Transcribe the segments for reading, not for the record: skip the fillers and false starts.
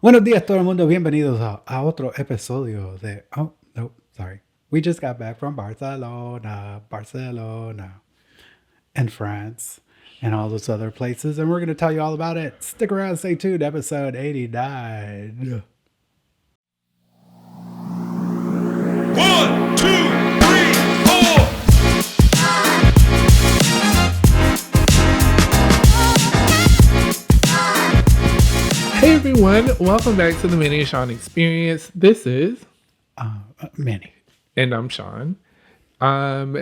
Buenos días, todo el mundo. Bienvenidos a otro episodio de. Oh, no, sorry. We just got back from Barcelona, and France, and all those other places, and we're going to tell you all about it. Stick around, stay tuned. Episode 89. 1, 2, 3, 4. Hey everyone, welcome back to the Manny and Shawn experience. This is Manny. And I'm Shawn. How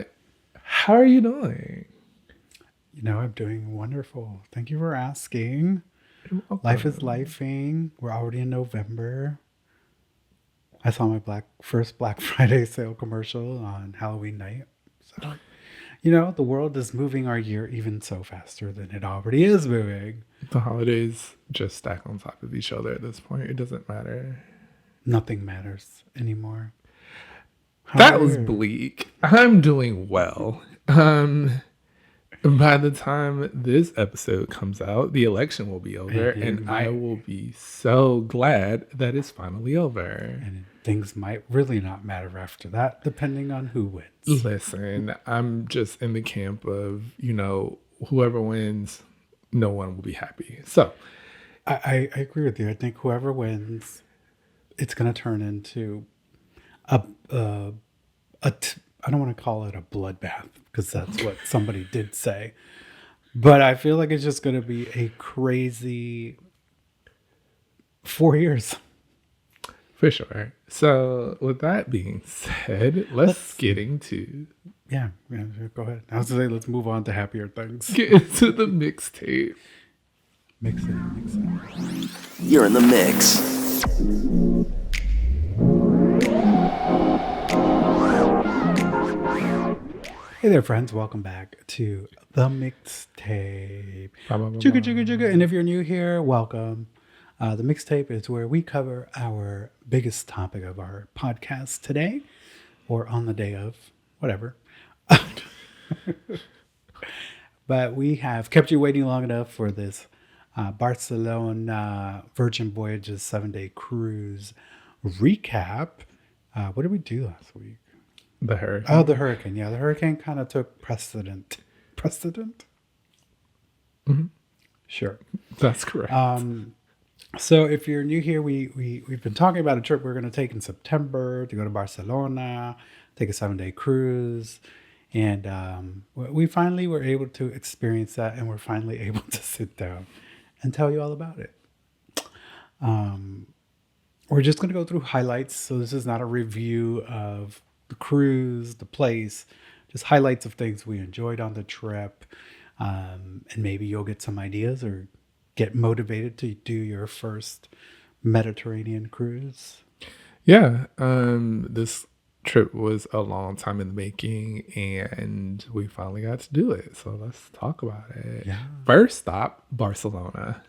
are you doing? You know, I'm doing wonderful. Thank you for asking. Life is lifing. We're already in November. I saw my first Black Friday sale commercial on Halloween night. So, you know, the world is moving our year even so faster than it already is moving. The holidays just stack on top of each other at this point. It doesn't matter. Nothing matters anymore. That was bleak. I'm doing well. By the time this episode comes out, the election will be over, and I will be so glad that it's finally over. And things might really not matter after that, depending on who wins. Listen, I'm just in the camp of, whoever wins, no one will be happy. So I agree with you. I think whoever wins, it's going to turn into I don't want to call it a bloodbath because that's what somebody did say. But I feel like it's just going to be a crazy 4 years. For sure. So with that being said, let's get into... Yeah, go ahead. I was going to say, let's move on to happier things. Get into the mixtape. Mix it. You're in the mix. Hey there, friends. Welcome back to the Mixtape. Jugga. And if you're new here, welcome. The Mixtape is where we cover our biggest topic of our podcast today, or on the day of, whatever. But we have kept you waiting long enough for this Barcelona Virgin Voyages 7-day cruise recap. What did we do last week? The hurricane. Oh, the hurricane. Yeah, the hurricane kind of took precedent. Precedent? Mm-hmm. Sure. That's correct. So if you're new here, we've been talking about a trip we're going to take in September to go to Barcelona, take a 7-day cruise. And we finally were able to experience that, and we're finally able to sit down and tell you all about it. We're just going to go through highlights. So this is not a review of the cruise, the place, just highlights of things we enjoyed on the trip. And maybe you'll get some ideas or get motivated to do your first Mediterranean cruise. Yeah. This trip was a long time in the making, and we finally got to do it. So let's talk about it. Yeah. First stop, Barcelona.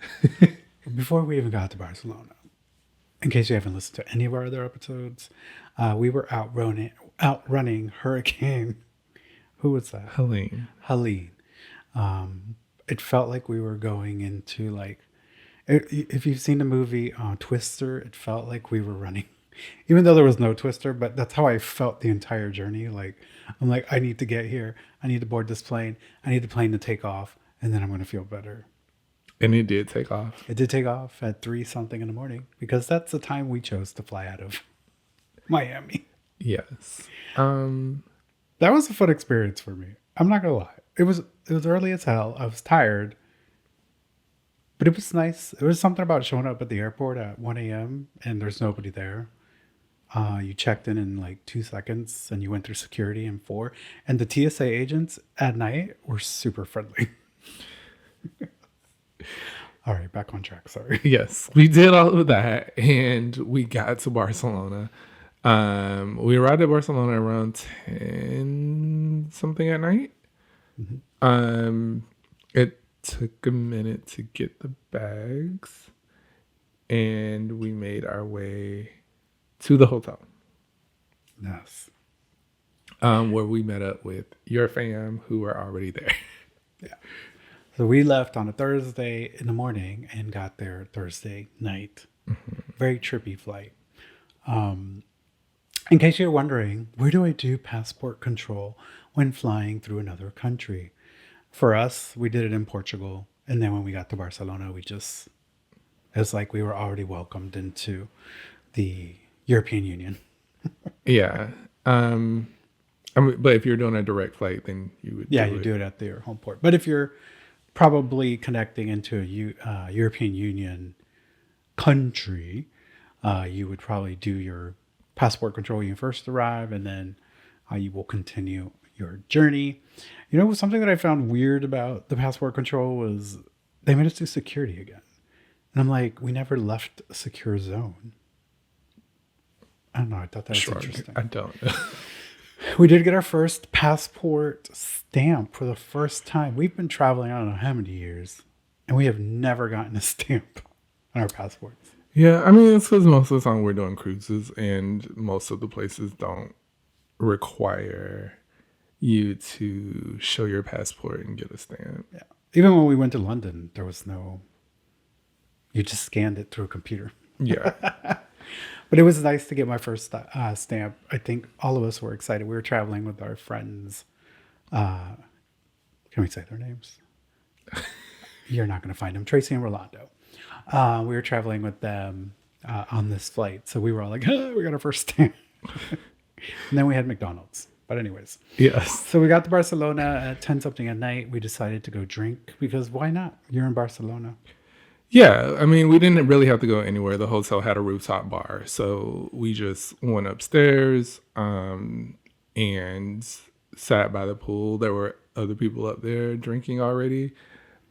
Before we even got to Barcelona, in case you haven't listened to any of our other episodes, we were outrunning Hurricane. Who was that? Helene. It felt like we were going into if you've seen the movie Twister, it felt like we were running, even though there was no Twister, but that's how I felt the entire journey. I'm like, I need to get here. I need to board this plane. I need the plane to take off, and then I'm going to feel better. And it did take off. It did take off at 3-something in the morning because that's the time we chose to fly out of Miami. Yes. That was a fun experience for me. I'm not gonna lie. It was early as hell. I was tired, but it was nice. There was something about showing up at the airport at 1 a.m. and there's nobody there. You checked in like 2 seconds, and you went through security in 4. And the TSA agents at night were super friendly. All right, back on track. Sorry. Yes, we did all of that, and we got to Barcelona. We arrived at Barcelona around 10 something at night. Mm-hmm. It took a minute to get the bags, and we made our way to the hotel. Yes. Where we met up with your fam who were already there. Yeah. So we left on a Thursday in the morning and got there Thursday night. Mm-hmm. very trippy flight. In case you're wondering, where do I do passport control when flying through another country? For us, we did it in Portugal. And then when we got to Barcelona, it was like we were already welcomed into the European Union. Yeah. I mean, but if you're doing a direct flight, then you would. Yeah, you do it at their home port. But if you're probably connecting into a European Union country, you would probably do your passport control when you first arrive, and then you will continue your journey. You know, something that I found weird about the passport control was they made us do security again. And I'm like, we never left a secure zone. I don't know. I thought that was Sure. interesting. I don't know. We did get our first passport stamp for the first time. We've been traveling, I don't know how many years, and we have never gotten a stamp on our passports. Yeah, I mean, it's because most of the time we're doing cruises, and most of the places don't require you to show your passport and get a stamp. Yeah. Even when we went to London, there was no, you just scanned it through a computer. Yeah. But it was nice to get my first stamp. I think all of us were excited. We were traveling with our friends. Can we say their names? You're not going to find them. Tracy and Rolando. We were traveling with them on this flight. So we were all like, we got our first stamp. And then we had McDonald's. But anyways. Yes. So we got to Barcelona at 10 something at night. We decided to go drink because why not? You're in Barcelona. Yeah, I mean, we didn't really have to go anywhere. The hotel had a rooftop bar, so we just went upstairs and sat by the pool. There were other people up there drinking already.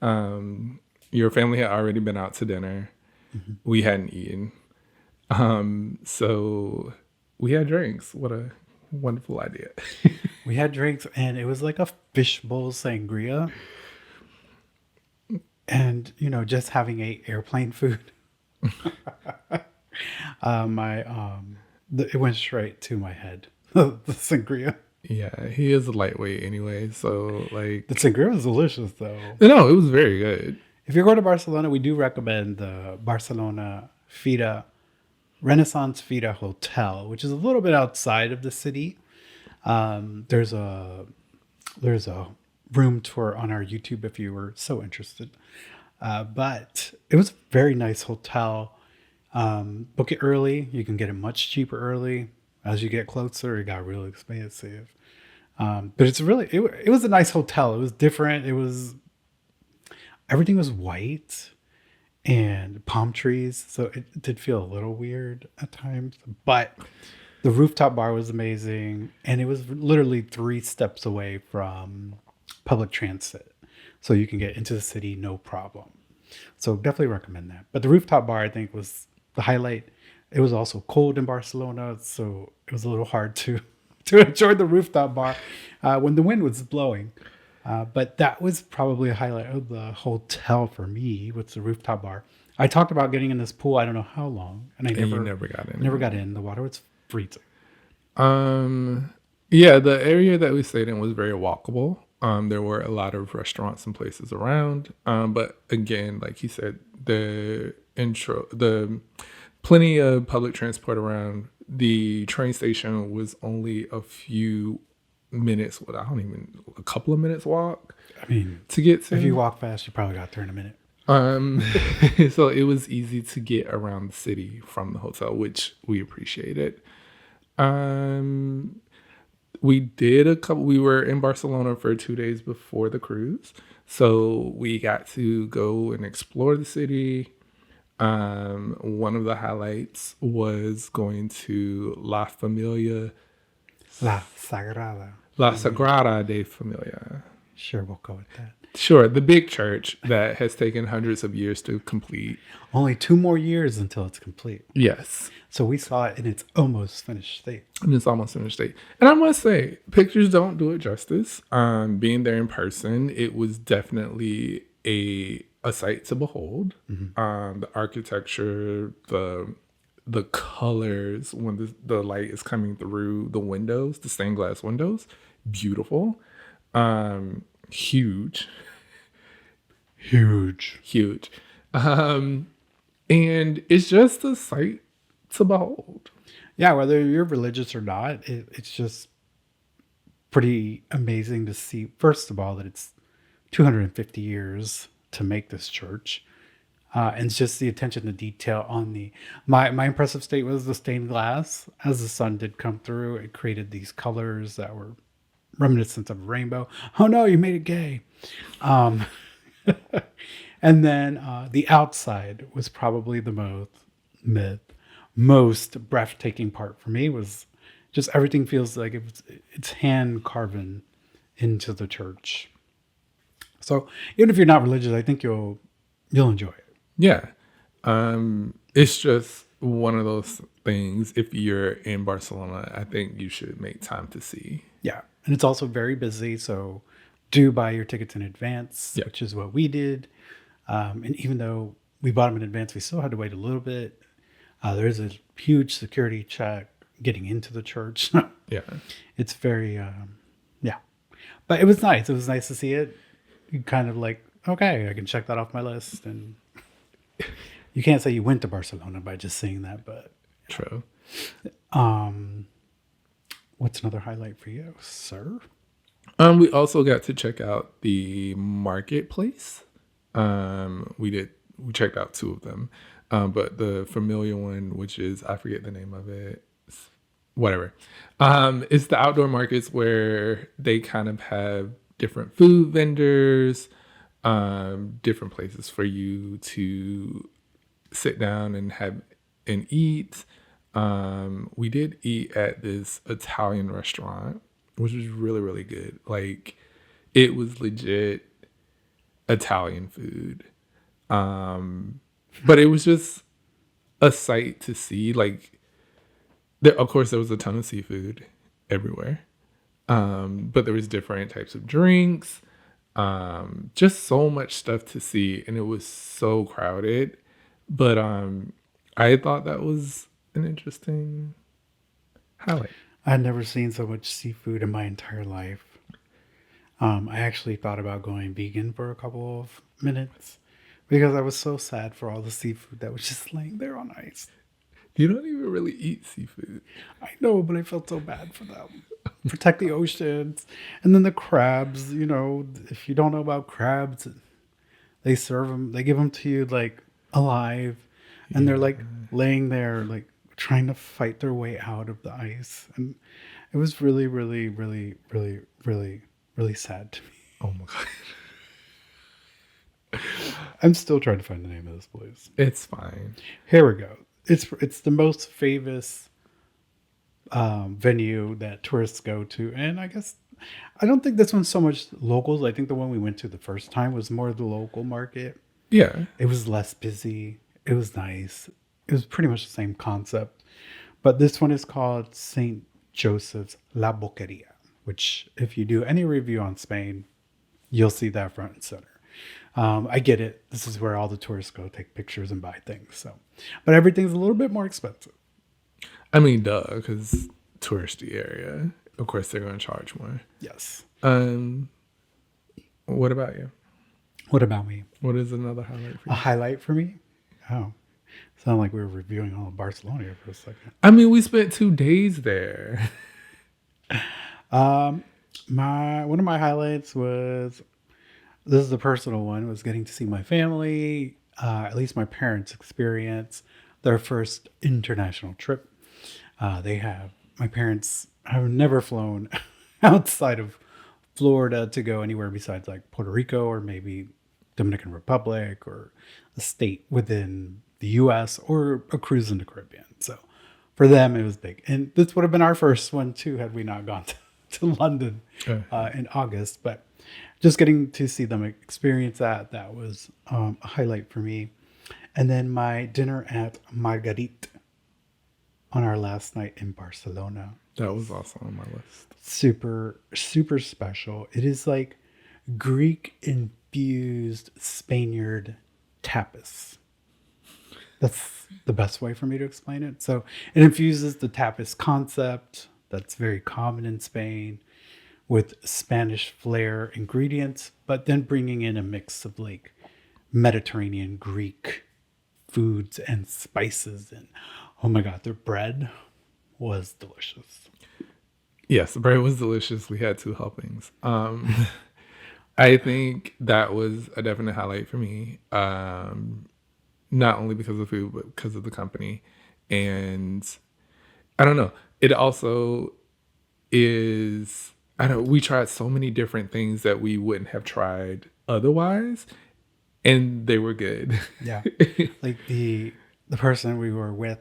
Your family had already been out to dinner. Mm-hmm. We hadn't eaten. So we had drinks. What a wonderful idea. We had drinks, and it was like a fishbowl sangria. And, you know, just having airplane food. It went straight to my head. The sangria. Yeah, he is a lightweight anyway. So, like. The sangria was delicious, though. No, it was very good. If you're going to Barcelona, we do recommend the Barcelona Renaissance Fira Hotel, which is a little bit outside of the city. There's a room tour on our YouTube if you were so interested. But it was a very nice hotel. Book it early. You can get it much cheaper early. As you get closer, it got really expensive. But it's really, it was a nice hotel. It was different. Everything was white and palm trees. So it did feel a little weird at times, but the rooftop bar was amazing. And it was literally 3 steps away from public transit. So you can get into the city, no problem. So definitely recommend that. But the rooftop bar, I think, was the highlight. It was also cold in Barcelona, so it was a little hard to enjoy the rooftop bar when the wind was blowing. But that was probably a highlight of the hotel for me, with the rooftop bar. I talked about getting in this pool, I don't know how long, and you never got in. Never got in. The water was freezing. Yeah, the area that we stayed in was very walkable. There were a lot of restaurants and places around. But again, like he said, the plenty of public transport around. The train station was only a few minutes, a couple of minutes walk. I mean, to get to. If you walk fast, you probably got there in a minute. So it was easy to get around the city from the hotel, which we appreciated. We were in Barcelona for 2 days before the cruise. So we got to go and explore the city. One of the highlights was going to La Sagrada de Familia. Sure, we'll go with that. Sure, the big church that has taken hundreds of years to complete. Only 2 more years until it's complete. Yes. So we saw it in its almost finished state. And I must say, pictures don't do it justice. Being there in person, it was definitely a sight to behold. Mm-hmm. The architecture, the colors when the light is coming through the windows, the stained glass windows, beautiful. Huge. And it's just a sight to behold. Yeah, whether you're religious or not, it's just pretty amazing to see, first of all, that it's 250 years to make this church. And it's just the attention to detail on the my impressive state was the stained glass. As the sun did come through, it created these colors that were reminiscent of a rainbow. Oh no, you made it gay. Um, and then the outside was probably the most breathtaking part for me. Was just everything feels like it's hand carven into the church. So even if you're not religious, I think you'll enjoy it. Yeah. It's just one of those things. If you're in Barcelona, I think you should make time to see. Yeah. And it's also very busy. So do buy your tickets in advance, Yeah. which is what we did. And even though we bought them in advance, we still had to wait a little bit. There is a huge security check getting into the church. Yeah. It's very, yeah. But it was nice. It was nice to see it. You kind of like, okay, I can check that off my list. And you can't say you went to Barcelona by just saying that. But True. what's another highlight for you, sir? We also got to check out the marketplace. We checked out two of them. But the familiar one, which is, I forget the name of it, whatever. It's the outdoor markets where they kind of have different food vendors, different places for you to sit down and have and eat. We did eat at this Italian restaurant, which was really, really good. Like, it was legit Italian food. But it was just a sight to see. Like, of course, there was a ton of seafood everywhere. But there was different types of drinks. Just so much stuff to see, and it was so crowded. But I thought that was an interesting highlight. I'd never seen so much seafood in my entire life. I actually thought about going vegan for a couple of minutes because I was so sad for all the seafood that was just laying there on ice. You don't even really eat seafood. I know, but I felt so bad for them. Protect the oceans. And then the crabs, if you don't know about crabs, they serve them, they give them to you like alive. And they're like laying there, like trying to fight their way out of the ice. And it was really, really, really, really, really, really sad to me. Oh my God. I'm still trying to find the name of this place. It's fine. Here we go. It's the most famous venue that tourists go to, and I guess I don't think this one's so much locals. I think the one we went to the first time was more the local market. Yeah. It was less busy. It was nice. It was pretty much the same concept, but this one is called Saint Joseph's La Boqueria, which if you do any review on Spain, you'll see that front and center. I get it. This is where all the tourists go take pictures and buy things. So, but everything's a little bit more expensive. I mean, duh, because touristy area. Of course, they're going to charge more. Yes. What about you? What about me? What is another highlight for A you? highlight for me? Oh, sound like we were reviewing all of Barcelona here for a second. I mean, we spent 2 days there. One of my highlights was, this is a personal one, was getting to see my family, at least my parents experience their first international trip. My parents have never flown outside of Florida to go anywhere besides like Puerto Rico or maybe Dominican Republic or a state within the US or a cruise in the Caribbean. So for them, it was big. And this would have been our first one too, had we not gone to London in August. But just getting to see them experience that was a highlight for me. And then my dinner at Marguerite on our last night in Barcelona. That was also on my list. Super, super special. It is like Greek infused Spaniard tapas. That's the best way for me to explain it. So it infuses the tapas concept that's very common in Spain with Spanish flair ingredients, but then bringing in a mix of like Mediterranean Greek foods and spices. And oh my God, their bread was delicious. Yes, the bread was delicious. We had 2 helpings. I think that was a definite highlight for me. Not only because of the food, but because of the company. And I don't know. It also is, I don't, we tried so many different things that we wouldn't have tried otherwise, and they were good. Yeah. Like the person we were with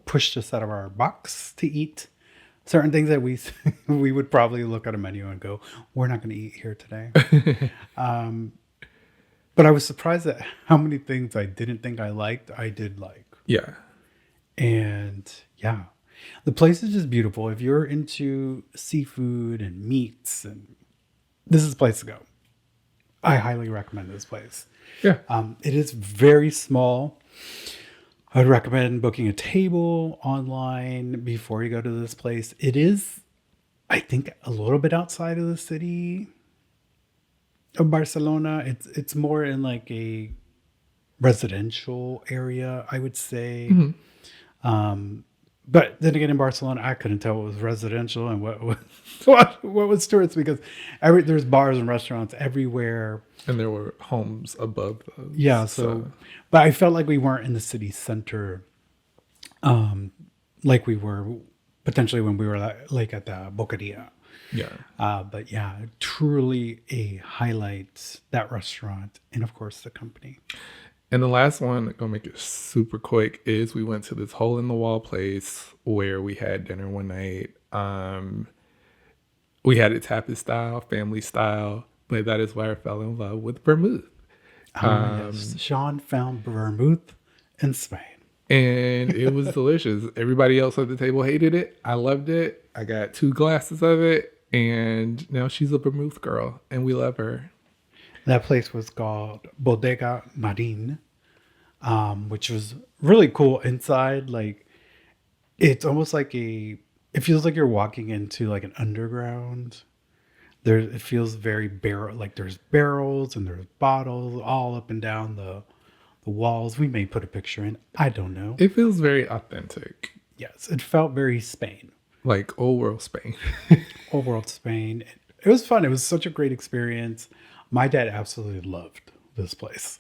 pushed us out of our box to eat certain things that we we would probably look at a menu and go, we're not going to eat here today. But I was surprised at how many things I didn't think I liked, I did like. Yeah. And yeah, the place is just beautiful. If you're into seafood and meats, and this is the place to go. I highly recommend this place. Yeah. It is very small. I would recommend booking a table online before you go to this place. It is, I think, a little bit outside of the city of Barcelona. It's more in like a residential area, I would say. But then again, in Barcelona, I couldn't tell what was residential and what was what was tourist, because there's bars and restaurants everywhere. And there were homes above those. Yeah, so but I felt like we weren't in the city center, like we were potentially when we were like at the Boqueria. Yeah. But yeah, truly a highlight, that restaurant, and of course the company. And the last one, gonna make it super quick, is we went to this hole in the wall place where we had dinner one night. We had it tapas style, family style, but that is why I fell in love with vermouth. Yes. Shawn found vermouth in Spain. And it was delicious. Everybody else at the table hated it. I loved it. I got 2 glasses of it, and now she's a vermouth girl, and we love her. That place was called Bodega Marine, which was really cool inside. Like, it's almost like it feels like you're walking into like an underground. It feels very like there's barrels and there's bottles all up and down the walls. We may put a picture in. I don't know. It feels very authentic. Yes, it felt very Spain. Like old world Spain. Old world Spain. It was fun. It was such a great experience. My dad absolutely loved this place.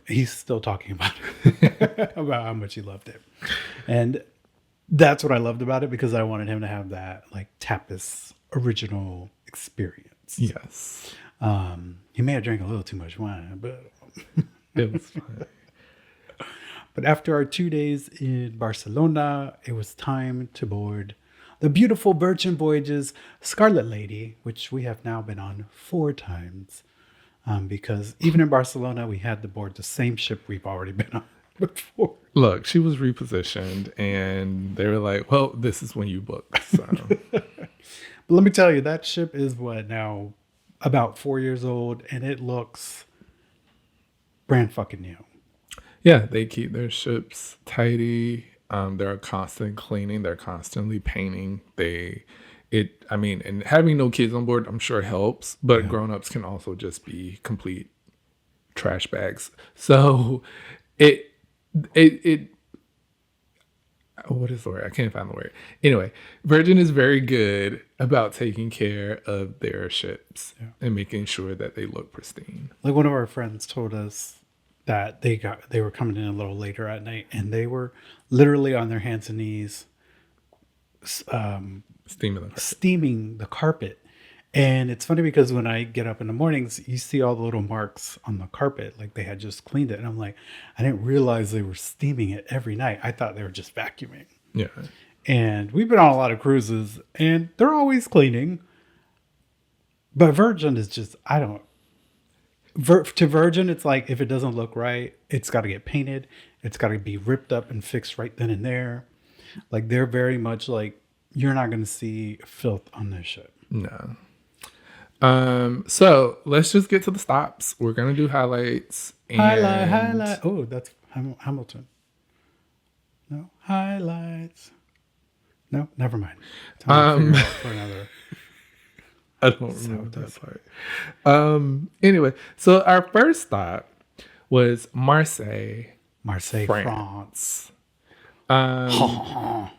He's still talking about it, about how much he loved it. And that's what I loved about it, because I wanted him to have that like tapas original experience. Yes. He may have drank a little too much wine, but It was fun. But after our 2 days in Barcelona, it was time to board the beautiful Virgin Voyages Scarlet Lady, which we have now been on 4 times. Because even in Barcelona, we had to board the same ship we've already been on before. Look, she was repositioned, and they were like, well, this is when you book. So. But let me tell you, that ship is now about 4 years old, and it looks brand fucking new. Yeah, they keep their ships tidy. They're constant cleaning. They're constantly painting. And having no kids on board, I'm sure helps. But grown-ups can also just be complete trash bags. So it what is the word? I can't find the word. Anyway, Virgin is very good about taking care of their ships and making sure that they look pristine. Like, one of our friends told us that they were coming in a little later at night, and they were literally on their hands and knees steaming the carpet. And it's funny because when I get up in the mornings, you see all the little marks on the carpet, like they had just cleaned it. And I'm like, I didn't realize they were steaming it every night. I thought they were just vacuuming. Yeah. And we've been on a lot of cruises, and they're always cleaning. But Virgin is just, to Virgin, it's like, if it doesn't look right, it's got to get painted. It's got to be ripped up and fixed right then and there. Like, they're very much like, you're not going to see filth on this ship. No. So let's just get to the stops. We're going to do highlights. Highlight. Oh, that's Hamilton. No, highlights. No, never mind. For another. I don't remember that part. Anyway, so our first stop was Marseille, Marseille, France. France.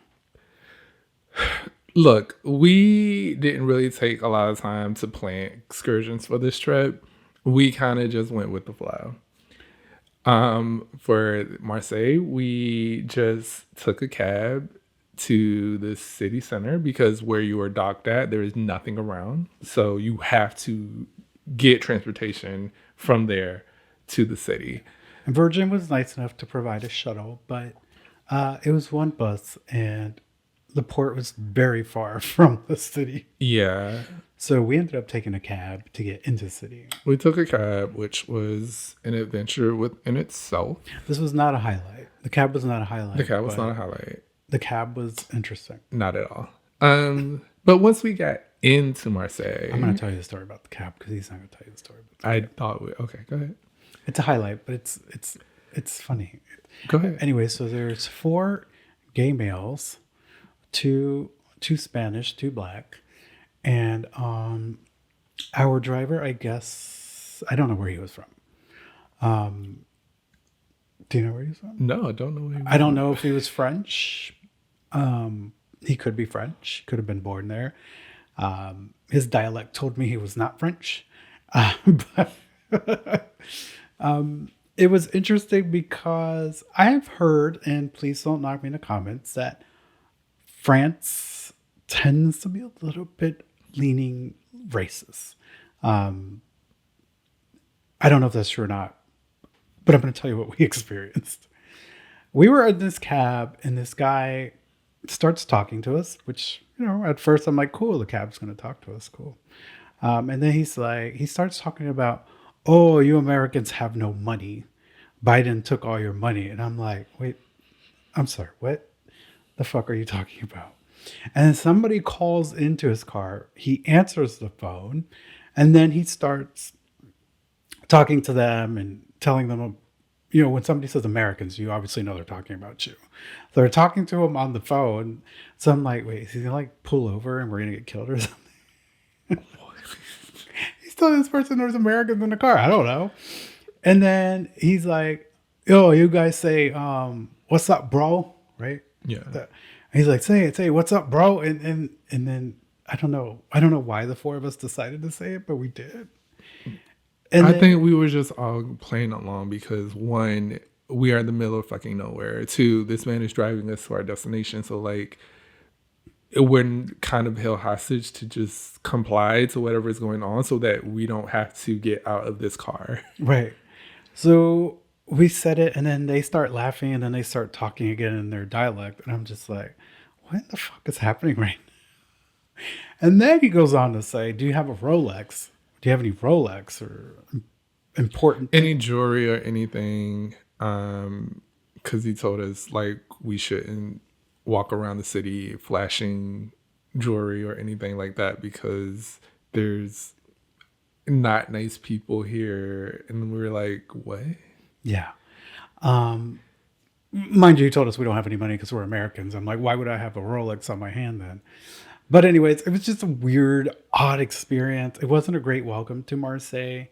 Look, we didn't really take a lot of time to plan excursions for this trip. We kind of just went with the flow. For Marseille, we just took a cab to the city center because where you were docked at, there is nothing around. So you have to get transportation from there to the city. And Virgin was nice enough to provide a shuttle, but it was one bus, and the port was very far from the city. Yeah. So we ended up taking a cab to get into the city. We took a cab, which was an adventure within itself. This was not a highlight. The cab was not a highlight. The cab was not a highlight. The cab was interesting. Not at all. But once we got into Marseille, I'm going to tell you the story about the cab because he's not going to tell you the story. About the I cab. thought, okay, go ahead. It's a highlight, but it's funny. Go ahead. Anyway, so there's 4 gay males, two Spanish, 2 black, and our driver, I guess, I don't know where he was from. Do you know where he was from? No, I don't know. I don't know if he was French. He could be French. Could have been born there. His dialect told me he was not French. But it was interesting because I have heard, and please don't knock me in the comments, that France tends to be a little bit leaning racist. I don't know if that's true or not, but I'm going to tell you what we experienced. We were in this cab, and this guy starts talking to us, which, at first I'm like, cool, the cab's going to talk to us, cool. And then he starts talking about, oh, you Americans have no money. Biden took all your money. And I'm like, wait, I'm sorry, what the fuck are you talking about? And then somebody calls into his car. He answers the phone, and then he starts talking to them and telling them, when somebody says Americans, you obviously know they're talking about you. So they're talking to him on the phone. So I'm like, wait, is he gonna pull over and we're gonna get killed or something? He's telling this person there's Americans in the car. I don't know. And then he's like, yo, you guys say, what's up, bro? Right? Yeah. And he's like, say, what's up, bro? And then I don't know why the 4 of us decided to say it, but we did. And I think we were just all playing along because 1, we are in the middle of fucking nowhere. 2, this man is driving us to our destination. So we're kind of held hostage to just comply to whatever is going on so that we don't have to get out of this car. Right. So we said it, and then they start laughing, and then they start talking again in their dialect. And I'm just like, what the fuck is happening right now? And then he goes on to say, do you have a Rolex? Do you have any Rolex or important Any jewelry or anything? Because he told us we shouldn't walk around the city flashing jewelry or anything like that because there's not nice people here. And we were like, what? Yeah. Mind you, he told us we don't have any money because we're Americans. I'm like, why would I have a Rolex on my hand then? But anyways, it was just a weird, odd experience. It wasn't a great welcome to Marseille.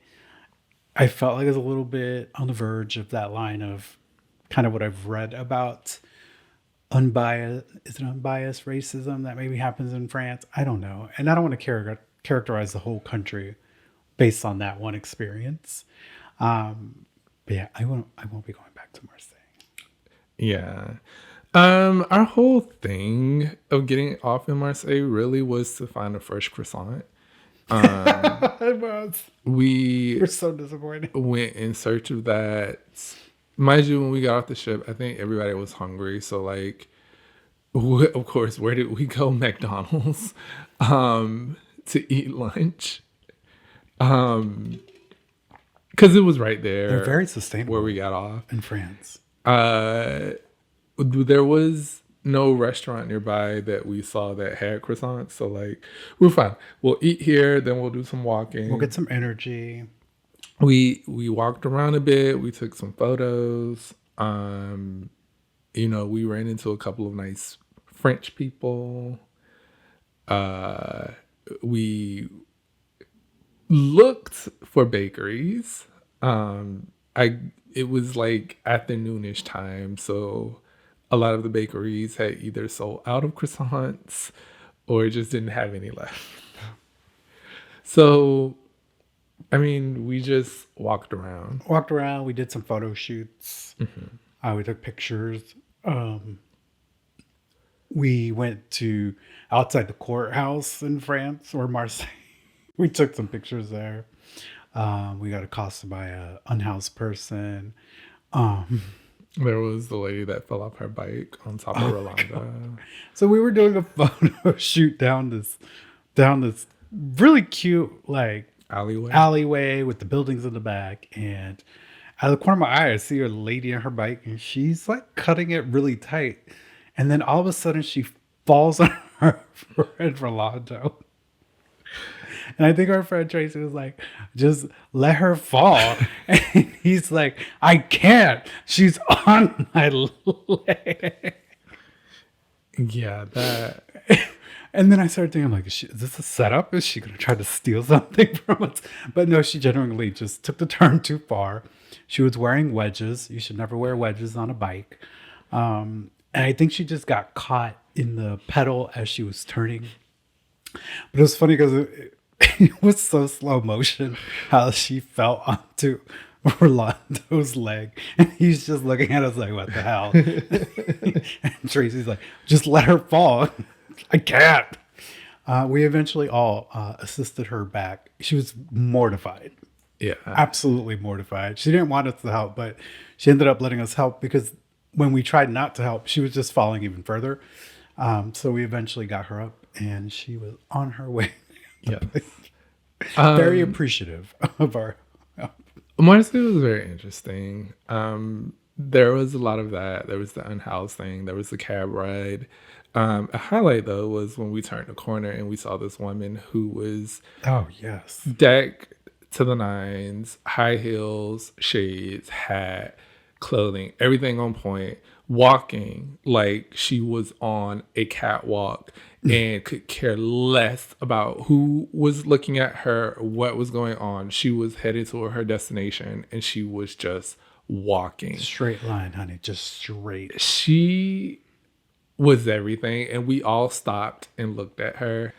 I felt like it was a little bit on the verge of that line of kind of what I've read about unbiased racism that maybe happens in France. I don't know. And I don't want to characterize the whole country based on that one experience. But yeah, I won't be going back to Marseille. Yeah. Our whole thing of getting off in Marseille really was to find a fresh croissant. It was. We We're so disappointed. went in search of that. Mind you, when we got off the ship, I think everybody was hungry. So of course, where did we go? McDonald's to eat lunch. Because it was right there. They're very sustainable where we got off. in France. There was no restaurant nearby that we saw that had croissants. So we're fine. We'll eat here, then we'll do some walking. We'll get some energy. We walked around a bit. We took some photos. We ran into a couple of nice French people. We looked for bakeries. it was like afternoonish time, so a lot of the bakeries had either sold out of croissants or just didn't have any left. So, I mean, we just walked around. We did some photo shoots. We took pictures. We went to outside the courthouse in France or Marseille. We took some pictures there. We got accosted by a unhoused person. There was the lady that fell off her bike on top of Rolanda. So we were doing a photo shoot down this really cute like alleyway with the buildings in the back, and out of the corner of my eye I see a lady on her bike and she's like cutting it really tight, and then all of a sudden she falls on her friend Rolando. And I think our friend Tracy was like, just let her fall. And he's like, I can't. She's on my leg. Yeah, that. And then I started thinking, I'm like, is this a setup? Is she going to try to steal something from us? But no, she genuinely just took the turn too far. She was wearing wedges. You should never wear wedges on a bike. And I think she just got caught in the pedal as she was turning. But it was funny because it was so slow motion how she fell onto Orlando's leg, and he's just looking at us like, what the hell? And Tracy's like, just let her fall. I can't. We eventually all assisted her back. She was mortified. Yeah. Absolutely mortified. She didn't want us to help, but she ended up letting us help because when we tried not to help, she was just falling even further. So we eventually got her up and she was on her way. Yeah. Very appreciative of our help. Marcelle was very interesting. There was a lot of that. There was the unhoused thing. There was the cab ride. A highlight, though, was when we turned the corner and we saw this woman who was Oh, yes. decked to the nines, high heels, shades, hat, clothing, everything on point, walking like she was on a catwalk and could care less about who was looking at her, what was going on. She was headed toward her destination and she was just walking. Straight line, honey. Just straight. She was everything, and we all stopped and looked at her.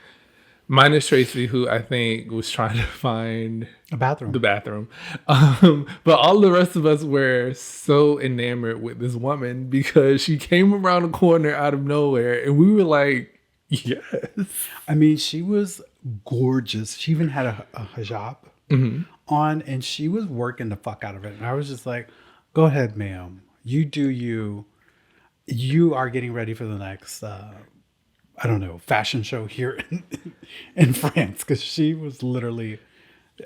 Minus Tracy, who I think was trying to find A bathroom. the bathroom. But all the rest of us were so enamored with this woman because she came around the corner out of nowhere, and we were like, yes. I mean, she was gorgeous. She even had a hijab on, and she was working the fuck out of it. And I was just like, go ahead, ma'am. You do you. You are getting ready for the next, I don't know, fashion show here in France. Because she was literally,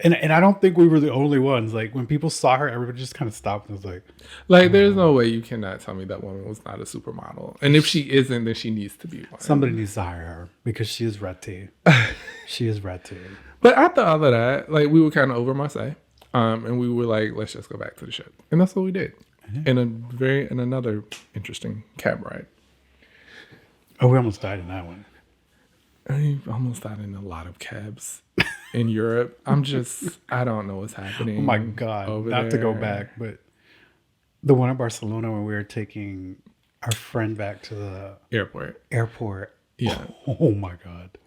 and I don't think we were the only ones. Like, when people saw her, everybody just kind of stopped and was like, there's no way you cannot tell me that woman was not a supermodel. And if she isn't, then she needs to be one. somebody needs to hire her because she is red tea. She is red tea. But after all of that, like, we were kind of over Marseille. And we were like, let's just go back to the ship. And that's what we did. In another interesting cab ride. Oh, we almost died in that one. I almost died in a lot of cabs in Europe. I don't know what's happening. Oh my God. Not to go back, but the one in Barcelona when we were taking our friend back to the airport. Yeah. Oh my God.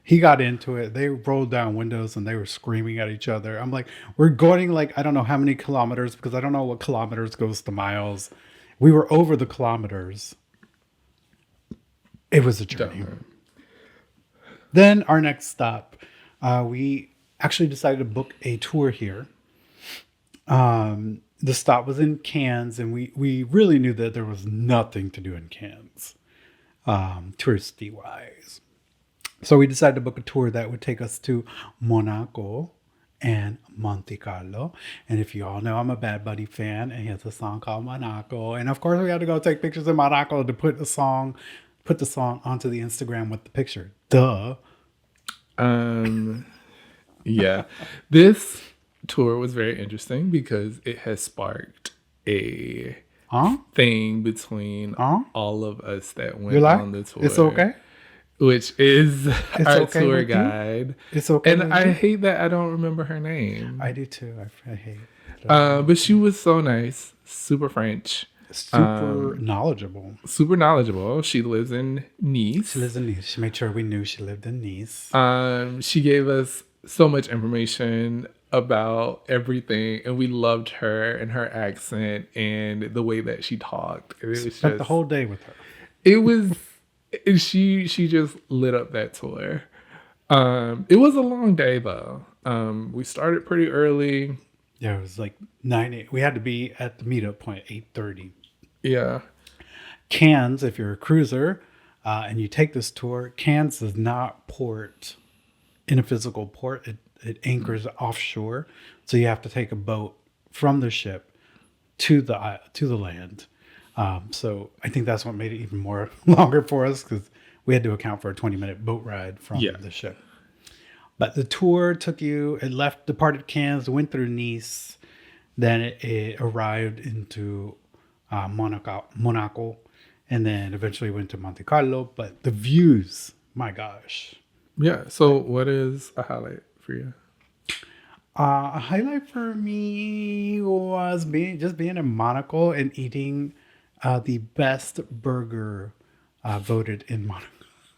He got into it. They rolled down windows and they were screaming at each other. I'm like, we're going like, I don't know how many kilometers because I don't know what kilometers goes to miles. We were over the kilometers. It was a journey. Definitely. Then our next stop, we actually decided to book a tour here. The stop was in Cannes, and we really knew that there was nothing to do in Cannes, touristy wise. So we decided to book a tour that would take us to Monaco and Monte Carlo. And if you all know, I'm a Bad Bunny fan, and he has a song called Monaco. And of course, we had to go take pictures in Monaco to put the song onto the Instagram with the picture. Duh. Yeah. This tour was very interesting because it has sparked a thing between all of us that went on the tour. It's okay? Which is our okay tour with you? guide. It's okay. And with I you? hate that I don't remember her name. I do too. I hate. But she was so nice, super French, Super knowledgeable. super knowledgeable. She lives in Nice. She lives in Nice. She made sure we knew she lived in Nice. She gave us so much information about everything, and we loved her and her accent and the way that she talked. It was Spent just the whole day with her. it was she just lit up that tour. It was a long day though. We started pretty early. Yeah, it was like 9. We had to be at the meetup point 8:30. Yeah. Cannes, if you're a cruiser and you take this tour, Cannes does not port in a physical port. It anchors offshore, so you have to take a boat from the ship to the land. So I think that's what made it even more longer for us, because we had to account for a 20-minute boat ride from the ship. But the tour departed Cannes, went through Nice, then it arrived into Monaco, and then eventually went to Monte Carlo. But the views, my gosh. Yeah. So what is a highlight for you? A highlight for me was being in Monaco and eating the best burger voted in Monaco.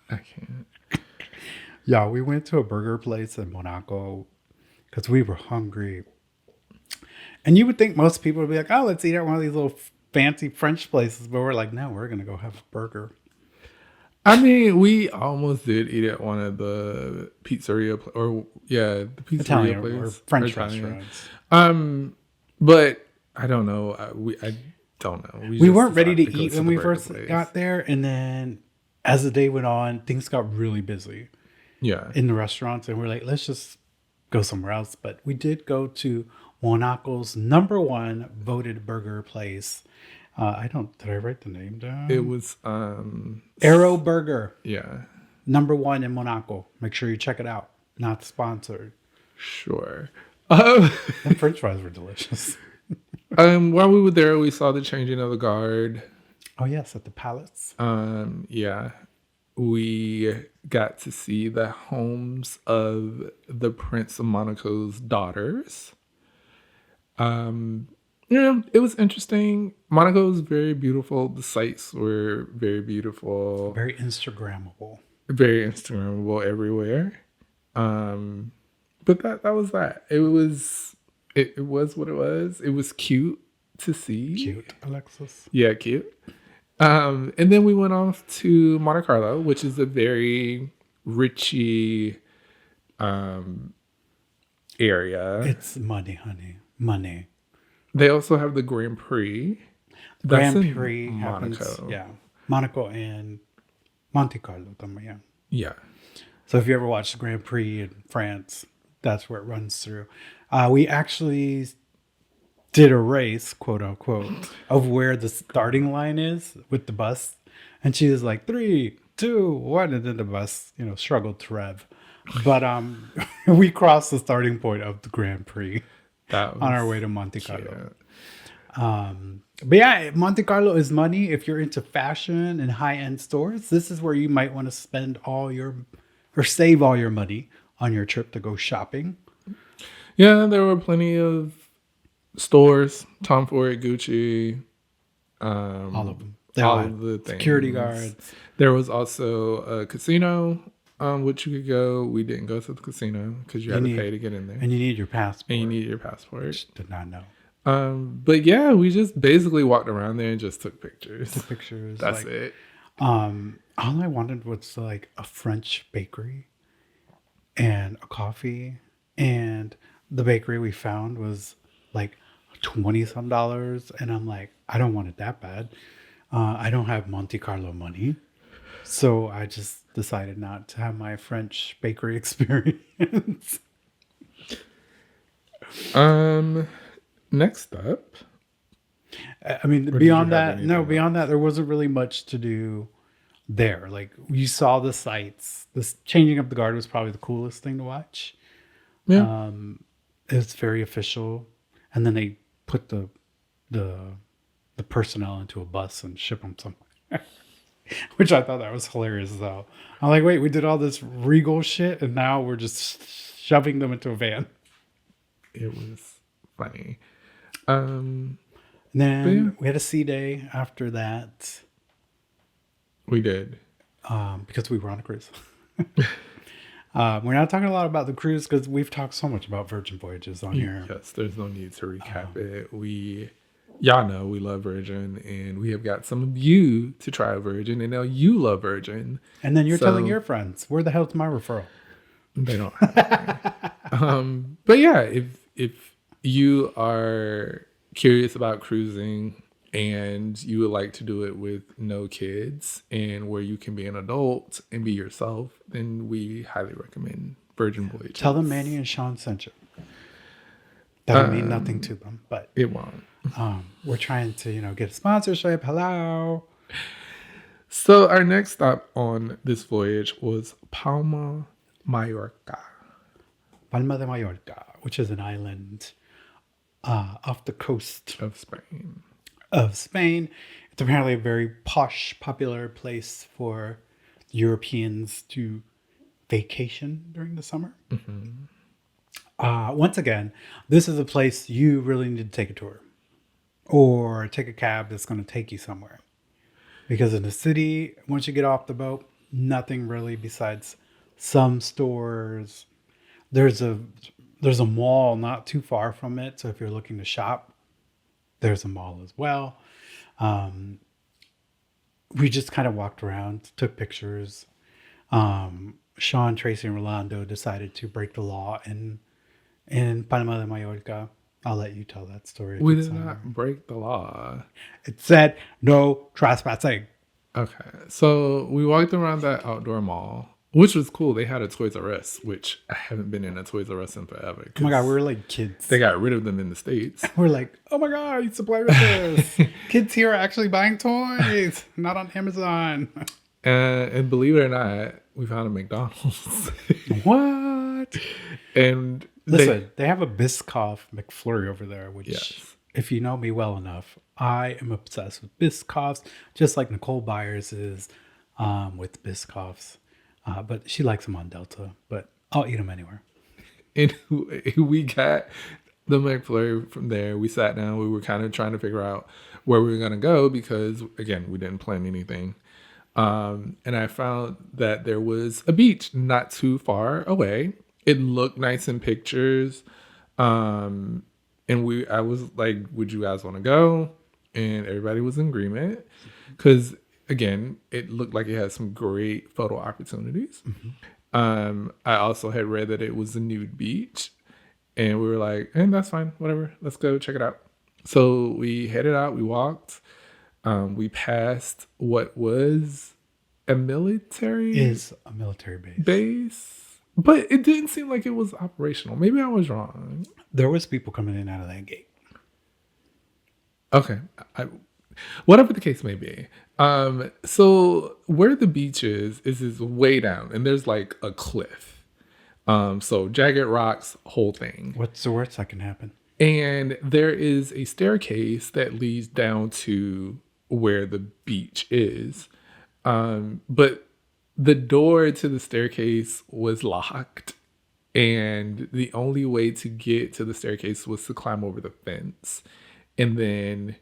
I can't. Yeah, we went to a burger place in Monaco because we were hungry. And you would think most people would be like, oh, let's eat at one of these little fancy French places. But we're like, no, we're going to go have a burger. I mean, we almost did eat at one of the the pizzeria Italian place, or French Italian. restaurants. But I don't know. I don't know. We just weren't ready to decided go eat to when the we burger first place. got there. And then as the day went on, things got really busy Yeah. in the restaurants. And we're like, let's just go somewhere else. But we did go to Monaco's #1 voted burger place. Did I write the name down? It was Arrow Burger, yeah. #1 in Monaco. Make sure you check it out. Not sponsored. Sure. And French fries were delicious. While we were there, we saw the changing of the guard. Oh yes, at the Palace. Yeah. We got to see the homes of the Prince of Monaco's daughters. Yeah, it was interesting. Monaco was very beautiful. The sights were very beautiful. Very Instagrammable. Very Instagrammable everywhere. But that was that. It was what it was. It was cute to see. Cute, Alexis. Yeah, cute. And then we went off to Monte Carlo, which is a very richy area. It's money, honey. Money. They also have the Grand Prix. Grand in Prix Monaco. happens. Yeah. Monaco and Monte Carlo. Yeah. Yeah. So if you ever watch the Grand Prix in France, that's where it runs through. We actually did a race, quote unquote, of where the starting line is with the bus. And she was like, 3, 2, 1. And then the bus, struggled to rev. But we crossed the starting point of the Grand Prix on our way to Monte Carlo. But yeah, Monte Carlo is money. If you're into fashion and high-end stores, this is where you might want to save all your money on your trip to go shopping. Yeah, there were plenty of stores, Tom Ford, Gucci, All of them. all of the things. Security guards. There was also a casino, which you could go. We didn't go to the casino because you had to pay to get in there. And you need your passport. And you need your passport. Did not know. But yeah, we just basically walked around there and just took pictures. Took pictures. That's it. All I wanted was like a French bakery and a coffee. And the bakery we found was like $20-some. And I'm like, I don't want it that bad. I don't have Monte Carlo money. So I just decided not to have my French bakery experience. Next up. I mean, beyond that, there wasn't really much to do there. Like, you saw the sights. This changing up the guard was probably the coolest thing to watch. Yeah. It's very official. And then they put the personnel into a bus and ship them somewhere. Which I thought that was hilarious though. I'm like, wait, we did all this regal shit and now we're just shoving them into a van. It was funny. Um, And but yeah, then we had a sea day after that we did. because we were on a cruise. We're not talking a lot about the cruise because we've talked so much about Virgin Voyages on here. Yes, there's no need to recap it. Y'all know we love Virgin, and we have got some of you to try Virgin, and now you love Virgin. And then you're So- telling your friends, where the hell's my referral? They don't have any. But yeah, if you are curious about cruising and you would like to do it with no kids and where you can be an adult and be yourself, then we highly recommend Virgin Voyages. Tell them Manny and Shawn sent you. That'll mean nothing to them, but It won't. we're trying to, get a sponsorship. Hello. So our next stop on this voyage was Palma Mallorca. Palma de Mallorca, which is an island off the coast Of Spain. of Spain. It's apparently a very posh, popular place for Europeans to vacation during the summer. Once again, this is a place you really need to take a tour or take a cab that's going to take you somewhere. Because in the city, once you get off the boat, nothing really besides some stores. There's a mall not too far from it. So if you're looking to shop, there's a mall as well. We just kind of walked around, took pictures. Sean, Tracy, and Rolando decided to break the law in Palma de Mallorca. I'll let you tell that story. We did not break the law. It said no trespassing. Okay. So we walked around that outdoor mall, which was cool. They had a Toys R Us, which I haven't been in a Toys R Us in forever. Oh my God, we were like kids. They got rid of them in the States. We're like, oh my God, I used to play with this. Kids here are actually buying toys, not on Amazon. And believe it or not, we found a McDonald's. What? And Listen, they have a Biscoff McFlurry over there, which, Yes. if you know me well enough, I am obsessed with Biscoffs, just like Nicole Byers is with Biscoffs. But she likes them on Delta, but I'll eat them anywhere. And we got the McFlurry from there. We sat down. We were kind of trying to figure out where we were going to go because, again, we didn't plan anything. And I found that there was a beach not too far away. It looked nice in pictures. And I was like, would you guys want to go? And everybody was in agreement because, again, it looked like it had some great photo opportunities. I also had read that it was a nude beach, and we were like, and that's fine, whatever, let's go check it out. So we headed out, we walked, we passed what was a military Is a military base. base, but it didn't seem like it was operational. Maybe I was wrong. There was people coming in and out of that gate. Okay. Whatever the case may be. So where the beach is way down and there's like a cliff. So jagged rocks, whole thing. What's the worst that can happen? And there is a staircase that leads down to where the beach is. But the door to the staircase was locked. And the only way to get to the staircase was to climb over the fence and then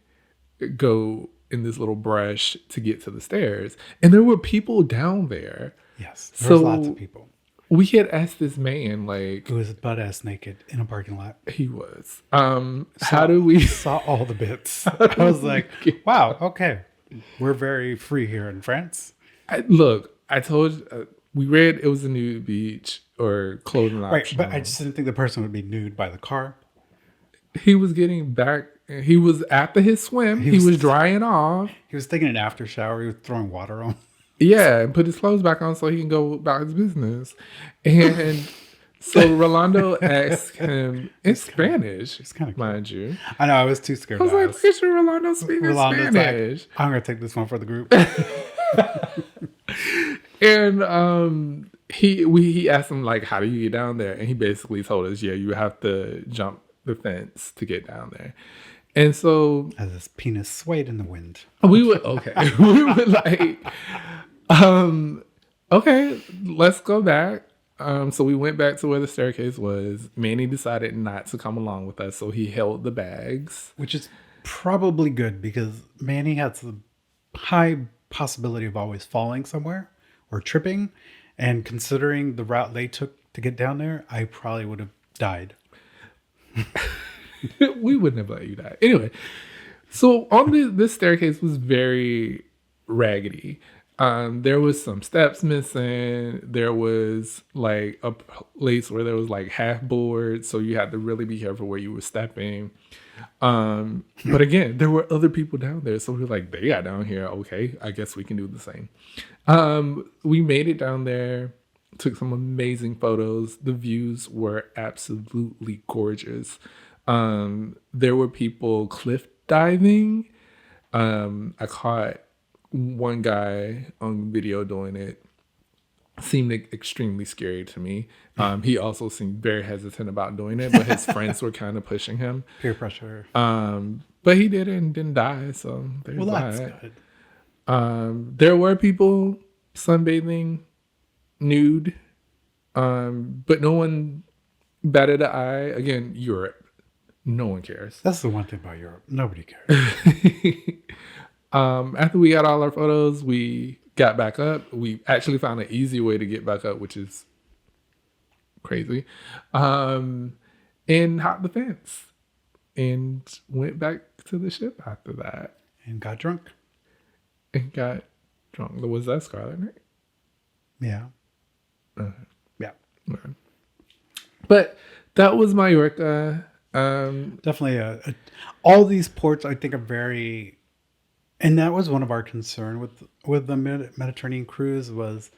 go in this little brush to get to the stairs. And there were people down there. Yes, there was lots So- of people. We had asked this man, like, Who was butt ass naked in a parking lot. he was. How do we Saw all the bits. I was like, wow, okay. We're very free here in France. I told you, we read it was a nude beach or clothing Right, option. but I just didn't think the person would be nude by the car. He was getting back. He was after his swim. He was drying off. He was taking an after shower. He was throwing water on. Yeah, and put his clothes back on so he can go about his business. And so Rolando asked him in Spanish, kinda cute. mind you. I know, I was too scared I was to like, ask. look at you, Rolando speaking Rolando's Spanish. like, I'm going to take this one for the group. And he asked him, like, how do you get down there? And he basically told us, yeah, you have to jump the fence to get down there. And so As his penis swayed in the wind. we were we were like, okay, let's go back. So we went back to where the staircase was. Manny decided not to come along with us, so he held the bags. Which is probably good because Manny has a high possibility of always falling somewhere or tripping. And considering the route they took to get down there, I probably would have died. We wouldn't have let you die. Anyway, so on this staircase was very raggedy. There was some steps missing. There was like a place where there was like half board, so you had to really be careful where you were stepping. But again, there were other people down there, so we were like, they got down here. Okay, I guess we can do the same. We made it down there, took some amazing photos. The views were absolutely gorgeous. There were people cliff diving. I caught one guy on video doing it. Seemed extremely scary to me. He also seemed very hesitant about doing it, but his friends were kind of pushing him. Peer pressure. But he did it and didn't die, so there's That's that. good. There were people sunbathing nude, but no one batted an eye. Again, Europe. No one cares. That's the one thing about Europe. Nobody cares. After we got all our photos, we got back up. We actually found an easy way to get back up, which is crazy. And hopped the fence and went back to the ship after that. And got drunk. And got drunk. Was that Scarlet Night? Yeah. Yeah. Okay. But that was Mallorca. Definitely all these ports I think are very, and that was one of our concern with the Mediterranean cruise was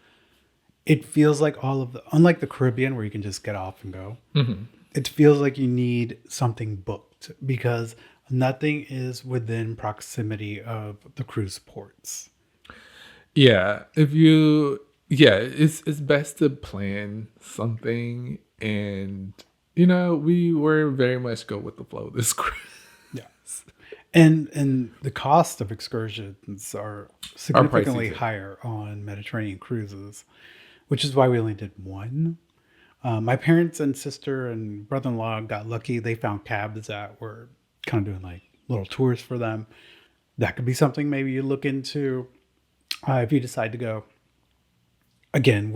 it feels like all of the, unlike the Caribbean where you can just get off and go, it feels like you need something booked because nothing is within proximity of the cruise ports. Yeah, it's best to plan something, and we were very much go with the flow this cruise. Yeah. And the cost of excursions are significantly higher on Mediterranean cruises, which is why we only did one. My parents and sister and brother-in-law got lucky. They found cabs that were kind of doing like little tours for them. That could be something maybe you look into if you decide to go. Again,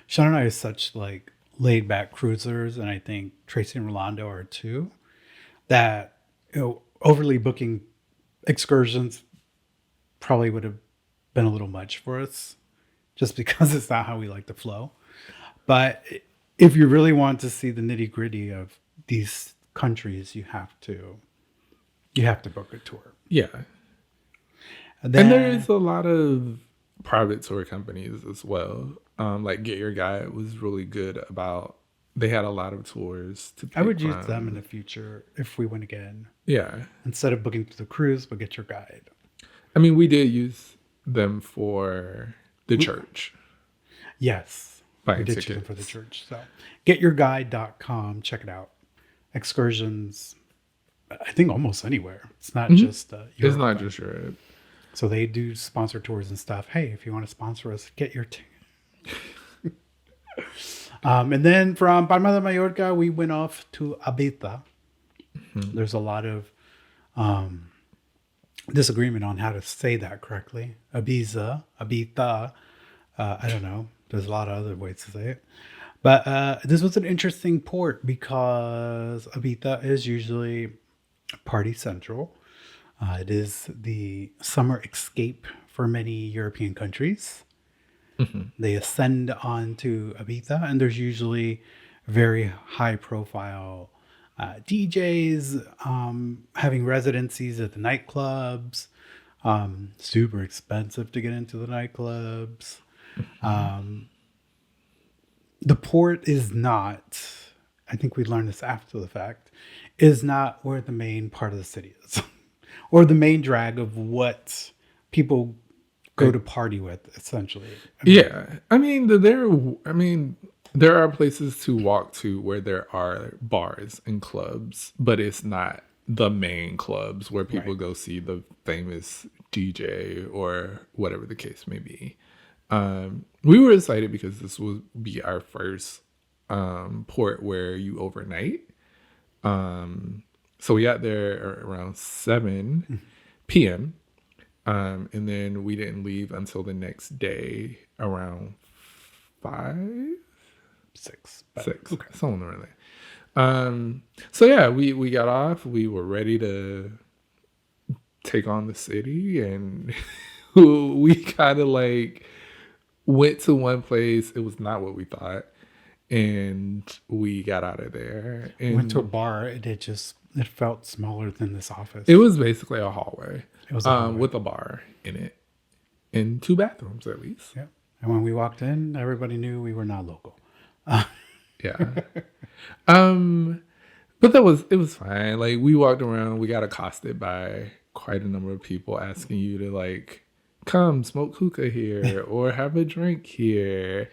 Sean and I are such like laid back cruisers, and I think Tracy and Rolando are too, that overly booking excursions probably would have been a little much for us just because it's not how we like to flow. But if you really want to see the nitty gritty of these countries, you have to book a tour. Yeah. And there is a lot of private tour companies as well. Like Get Your Guide was really good about, they had a lot of tours to pick I would use from. them in the future if we went again. Yeah. Instead of booking through the cruise, but Get Your Guide. I mean, we did use them for the church. Yes. Buying We did tickets. use them for the church. So getyourguide.com. Check it out. Excursions, I think almost anywhere. It's not just Europe. It's not just Europe. So they do sponsor tours and stuff. Hey, if you want to sponsor us, get your ticket. And then from Palma de Mallorca, we went off to Ibiza. There's a lot of disagreement on how to say that correctly. Ibiza. I don't know. There's a lot of other ways to say it. But this was an interesting port because Ibiza is usually party central. It is the summer escape for many European countries. They ascend onto Ibiza, and there's usually very high profile DJs having residencies at the nightclubs. Super expensive to get into the nightclubs. The port is not, I think we learned this after the fact, is not where the main part of the city is. Or the main drag of what people go to party with, essentially. I mean, there are places to walk to where there are bars and clubs, but it's not the main clubs where people go see the famous DJ or whatever the case may be. We were excited because this would be our first port where you overnight. So we got there around 7 p.m. And then we didn't leave until the next day around 5, 6. But, 6, okay. somewhere around there. So yeah, we got off. We were ready to take on the city, and we kind of like went to one place. It was not what we thought, and we got out of there. And Went to a bar, and it felt smaller than this office. it was basically a hallway. It was a hallway. With a bar in it, and 2 bathrooms at least. Yeah. And when we walked in, everybody knew we were not local. Yeah. But it was fine. Like, we walked around, we got accosted by quite a number of people asking you to like come smoke hookah here or have a drink here.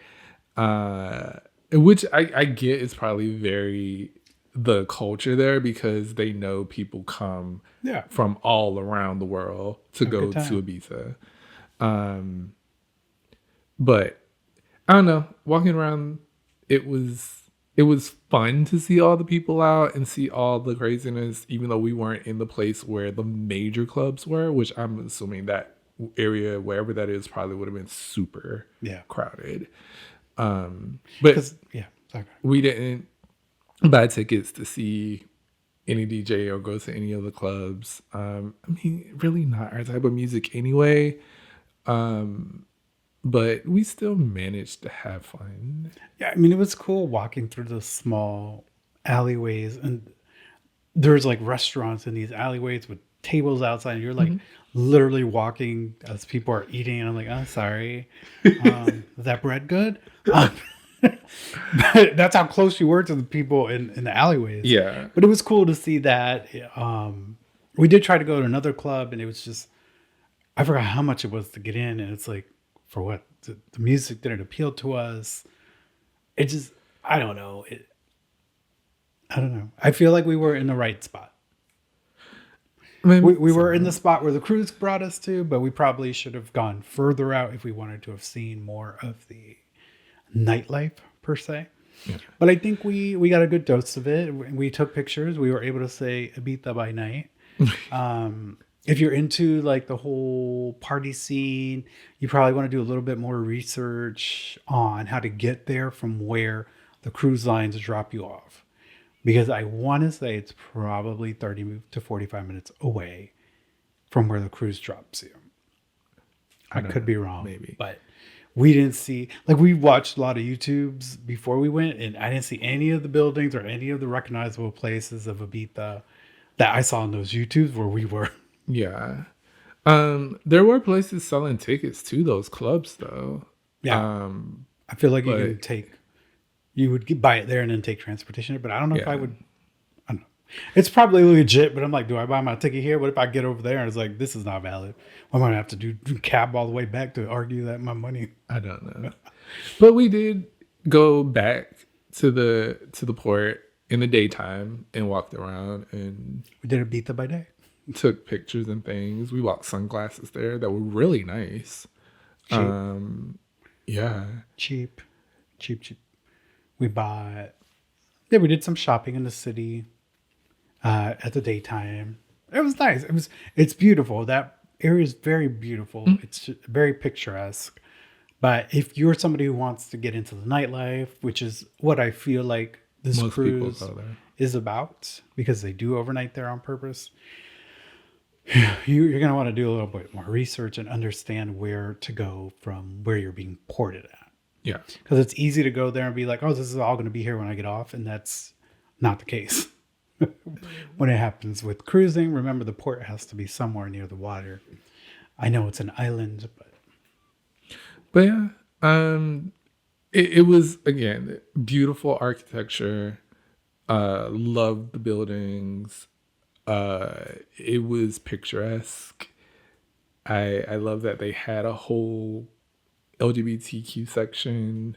Which I get is probably very the culture there, because they know people come Yeah. from all around the world to go good to time. Ibiza. But I don't know, walking around, it was fun to see all the people out and see all the craziness, even though we weren't in the place where the major clubs were, which I'm assuming that area, wherever that is, probably would have been super crowded. But yeah, sorry. we didn't buy tickets to see any DJ or go to any of the clubs. I mean, really not our type of music anyway. But we still managed to have fun. Yeah, I mean, it was cool walking through the small alleyways, and there's like restaurants in these alleyways with tables outside, and you're like literally walking as people are eating, and I'm like, oh, sorry, is that bread good? That's how close you were to the people in the alleyways. Yeah. But it was cool to see that. We did try to go to another club, and it was just, I forgot how much it was to get in, and it's like, for what? The music didn't appeal to us. It just, I don't know. I don't know. I feel like we were in the right spot. We were in the spot where the cruise brought us to, but we probably should have gone further out if we wanted to have seen more of the nightlife per se. Yeah. But I think we got a good dose of it. We took pictures. We were able to say Ibiza by night. If you're into like the whole party scene, you probably want to do a little bit more research on how to get there from where the cruise lines drop you off. Because I want to say it's probably 30 to 45 minutes away from where the cruise drops you. I could be wrong, maybe. But we didn't see, like, we watched a lot of YouTubes before we went, and I didn't see any of the buildings or any of the recognizable places of Ibiza that I saw in those YouTubes where we were. Yeah. There were places selling tickets to those clubs though. Yeah. I feel like you would buy it there and then take transportation. But I don't know if I would. I don't know. It's probably legit, but I'm like, do I buy my ticket here? What if I get over there and it's like, this is not valid? I'm going to have to do cab all the way back to argue that my money. I don't know. But we did go back to the port in the daytime and walked around, and we did Ibiza by day. Took pictures and things. We bought sunglasses there that were really nice. Cheap. Yeah. Cheap. We did some shopping in the city at the daytime. It was nice. It's beautiful. That area is very beautiful. It's very picturesque. But if you're somebody who wants to get into the nightlife, which is what I feel like this Most cruise is about, because they do overnight there on purpose, you're going to want to do a little bit more research and understand where to go from where you're being ported at. Yeah. Because it's easy to go there and be like, oh, this is all going to be here when I get off. And that's not the case. When it happens with cruising, remember the port has to be somewhere near the water. I know it's an island, but yeah, it was, again, beautiful architecture. Loved the buildings. It was picturesque. I love that they had a whole LGBTQ section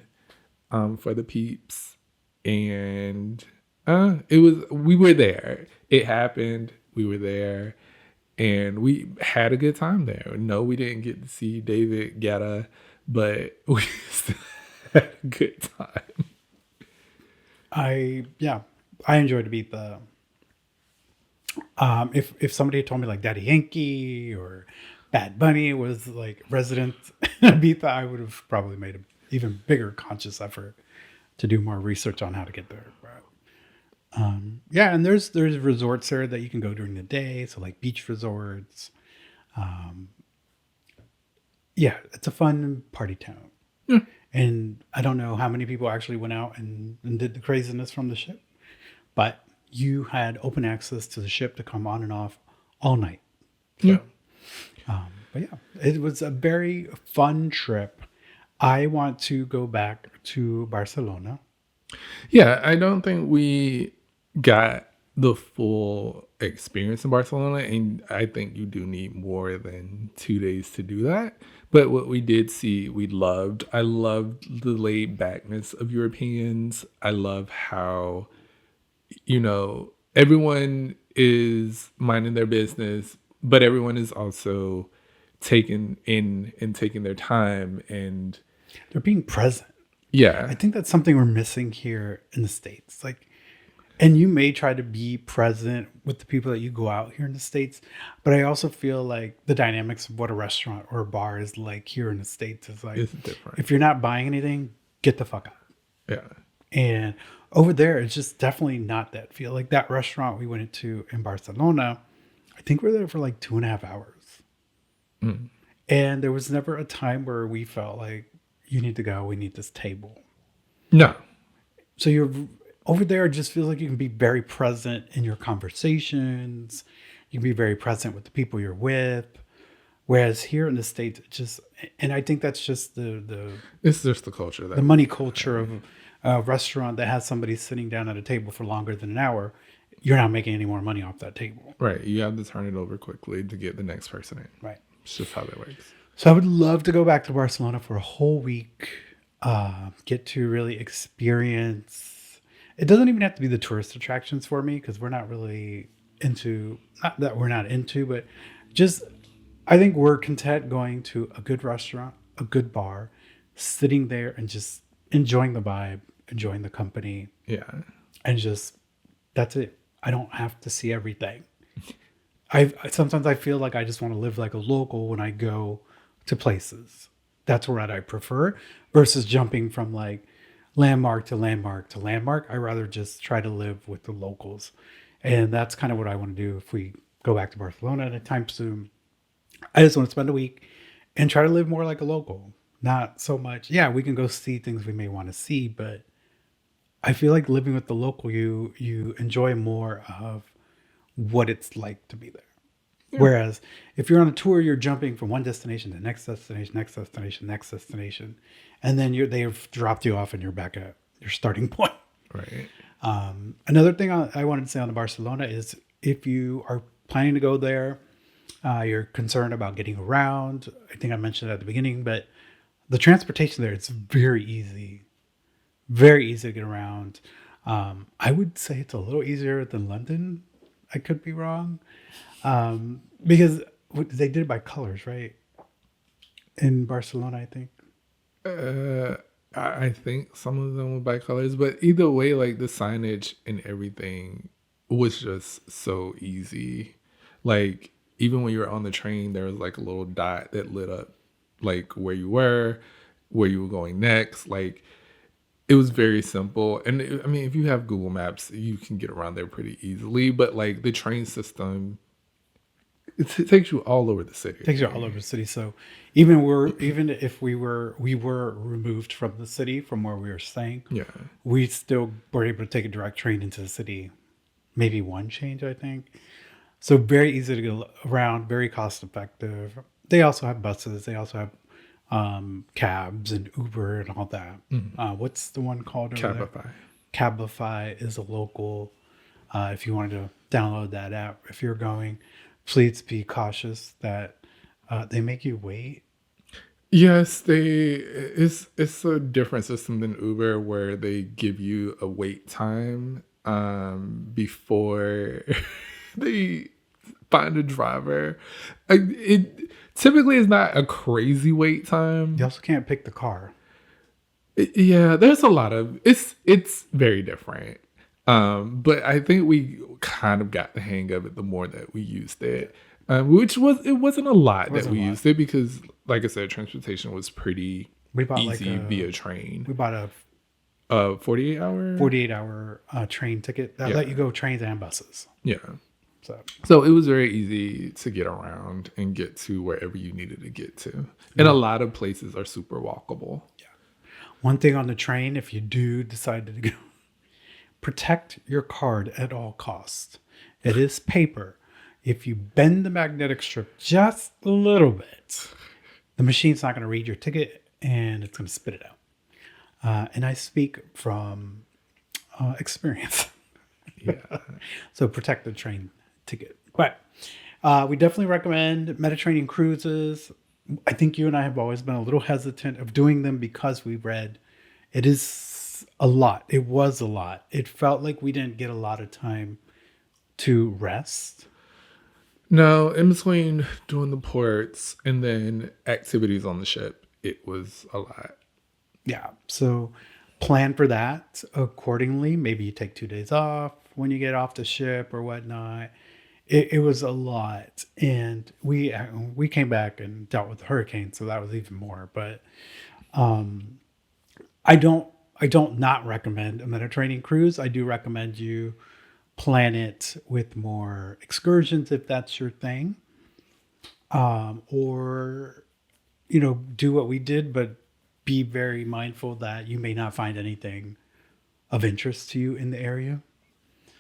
for the peeps, and we were there. It happened. We were there, and we had a good time there. No, we didn't get to see David Guetta, but we still had a good time. I enjoyed Ibiza. If somebody had told me like Daddy Yankee or Bad Bunny was like resident in Ibiza, I would have probably made an even bigger conscious effort to do more research on how to get there. But yeah, and there's resorts there that you can go during the day, so like beach resorts. Yeah, it's a fun party town. And I don't know how many people actually went out and did the craziness from the ship, but you had open access to the ship to come on and off all night. Yeah. But yeah, it was a very fun trip. I want to go back to Barcelona. Yeah, I don't think we got the full experience in Barcelona, and I think you do need more than 2 days to do that. But what we did see, we loved. I loved the laid backness of Europeans. I love how, everyone is minding their business, but everyone is also taking in and taking their time. And They're being present. yeah, I think that's something we're missing here in the States. Like, and you may try to be present with the people that you go out here in the States, but I also feel like the dynamics of what a restaurant or a bar is like here in the States is like, it's different. if you're not buying anything, get the fuck out. Yeah. And over there, it's just definitely not that feel. Like that restaurant we went into in Barcelona, I think we were there for like 2.5 hours. And there was never a time where we felt like, you need to go, we need this table. No. So you're over there, it just feels like you can be very present in your conversations. You can be very present with the people you're with. Whereas here in the States, it just, and I think that's just It's just the culture the that money culture of a restaurant that has somebody sitting down at a table for longer than an hour. You're not making any more money off that table. right. You have to turn it over quickly to get the next person in. Right. It's just how that works. So I would love to go back to Barcelona for a whole week, get to really experience. It doesn't even have to be the tourist attractions for me because we're not really into, not that we're not into, but just I think we're content going to a good restaurant, a good bar, sitting there and just enjoying the vibe, enjoying the company, Yeah. and just that's it. I don't have to see everything. I sometimes I feel like I just want to live like a local when I go to places. That's what I prefer versus jumping from like landmark to landmark to landmark. I rather just try to live with the locals. And that's kind of what I want to do if we go back to Barcelona anytime soon. I just want to spend a week and try to live more like a local. Not so much. Yeah, we can go see things we may want to see, but I feel like living with the local, you enjoy more of what it's like to be there. Whereas if you're on a tour, you're jumping from one destination to the next destination, next destination, next destination, and then they've dropped you off and you're back at your starting point. Right. Another thing I wanted to say on the Barcelona is if you are planning to go there, you're concerned about getting around. I think I mentioned it at the beginning, but the transportation there, it's very easy to get around. I would say it's a little easier than London. I could be wrong. Because they did it by colors, right? In Barcelona, I think. I think some of them were by colors, but either way, like the signage and everything was just so easy. Like even when you were on the train, there was like a little dot that lit up like where you were going next. Like it was very simple. And I mean, if you have Google Maps, you can get around there pretty easily. But like the train system, it takes you all over the city. Takes you all over the city. So even if we were removed from the city from where we were staying, Yeah. we still were able to take a direct train into the city. Maybe one change, I think. So very easy to get around, very cost effective. They also have buses. They also have cabs and Uber and all that. What's the one called over there? Cabify. Cabify is a local. If you wanted to download that app, if you're going, please be cautious that they make you wait. Yes, it's a different system than Uber where they give you a wait time before they find a driver. It typically is not a crazy wait time. You also can't pick the car. Yeah, there's a lot of it's very different. But I think we kind of got the hang of it the more that we used it. Which was it wasn't a lot It that wasn't we a lot. used it because like I said, transportation was pretty We bought like easy a via train. we bought a 48 hour. 48-hour train ticket that Yeah. let you go trains and buses. Yeah. So So it was very easy to get around and get to wherever you needed to get to. And a lot of places are super walkable. one thing on the train, if you do decide to go, protect your card at all costs. It is paper. If you bend the magnetic strip just a little bit, the machine's not going to read your ticket and it's going to spit it out. And I speak from experience. Yeah. So protect the train ticket. But we definitely recommend Mediterranean cruises. I think you and I have always been a little hesitant of doing them because we read it is a lot. It was a lot. It felt like we didn't get a lot of time to rest. No, in between doing the ports and then activities on the ship, it was a lot. Yeah. So plan for that accordingly. Maybe you take 2 days off when you get off the ship or whatnot. It was a lot. And we came back and dealt with the hurricane. So that was even more. But I don't not recommend a Mediterranean cruise. I do recommend you plan it with more excursions if that's your thing. Or do what we did, but be very mindful that you may not find anything of interest to you in the area.